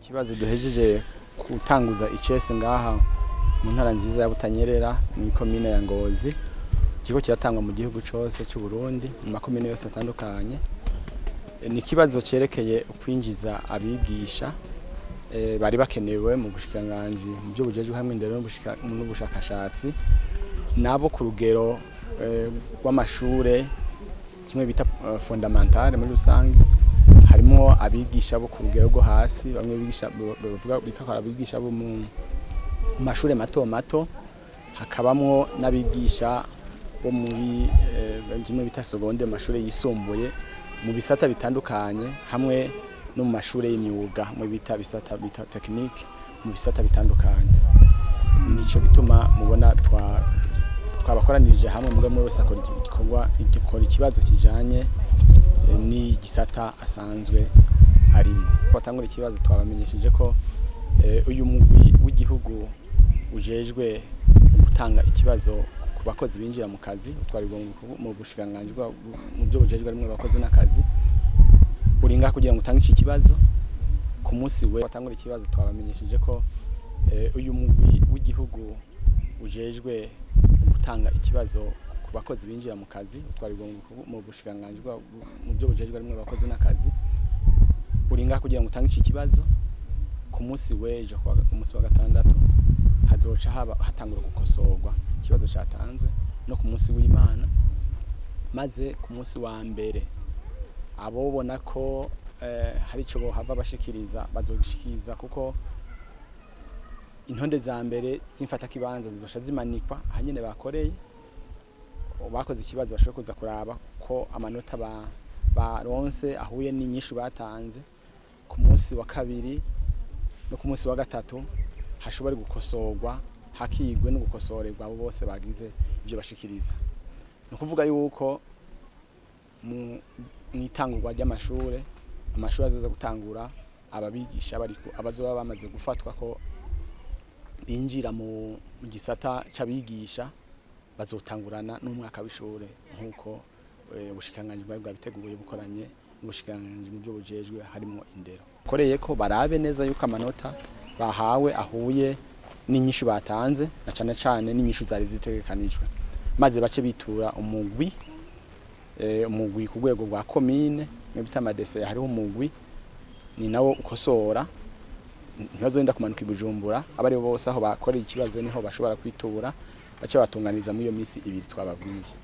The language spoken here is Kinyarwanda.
Ikibazo duhejeje kutanguza icese ngaha mu ntara nziza ya Butanyerera mu komine ya Ngozi. Ikigo kiratangwa mu gihugu cyose cy'u Burundi mu makomine yose atandukanye. Ni ikibazo cerekeye kwinjiza abigisha bari bakenewe mu bushikiranganje mu byo bujejwe hamwe indero n'ubushakashatsi nabo ku rugero rw'amashure kimwe bita fondamentale muri rusange. Harimo abigisha bo ku rugero rwo hasi, bamwe bigisha bavuga bita ko abigisha bo mu mashure mato mato, hakabamwo n'abigisha bo muri kimwe bita seconde mu mashure yisumbuye mu bisata bitandukanye, hamwe no mu mashure y'imyuga mu bita bisata bita technique mu bisata bitandukanye. Nico gituma mubona twabakoranirije hamwe muga muri wese akora ikibazo kijanye ni gisata asanzwe arimo. Batangura ikibazo twabamenyesheje ko uyu mugwi w'igihugu ujejwe gutanga ikibazo ku bakozi binjira mu kazi, twari mu bushikiranganje mu byo bujejwe rimwe abakozi n'akazi, uringa kugira ngo utange iki kibazo ku munsi we. Batangura ikibazo twabamenyesheje ko uyu mugwi w'igihugu ujejwe gutanga ikibazo ku bakozi binjira mu kazi, twari mu bushikiranganje mu byo bujejwe rimwe abakozi n'akazi, uringa kugira ngo utange iki kibazo ku munsi weje ku munsi wa gatandatu hazoca hatangura gukosorwa ikibazo cyatanzwe no ku munsi w'Imana, maze ku munsi wa mbere abo bona ko hari ico bohava bashikiriza bazogishikiriza, kuko intonde za mbere zimfata kibanza zizosha zimanikwa hanyene bakoreye bakoze ikibazo bashobora kuza kuraba ko amanota baronse ahuye n'inyishu batanze ku munsi wa kabiri no ku munsi wa gatatu, hashobora gukosorwa hakigwe no gukosorerwa abo bose bagize ibyo bashikiriza. No kuvuga yuko mu itangurwa ry'amashure, amashuri azoza gutangura ababigisha bariko abazoba bamaze gufatwa ko binjira mu gisata c'abigisha bazotangurana n'umwaka w'ishure nkuko ubushikiranganje bwabiteguye bukoranye n'ubushikiranganje mu byo bujejwe harimo indero. Koreye ko barabe neza yuko amanota bahawe ahuye n'inyishu batanze, na cane cane n'inyishu zari zitegekanijwe, maze bace bitura umugwi ku rwego rwa komine mu bita amadese. Hariho umugwi ni nawo ukosora, ntibazogenda kumanuka ibujumbura, abari bose aho bakoreye ikibazo niho bashobora kwitura bace batunganiza muri iyo misi ibiri twababwiye.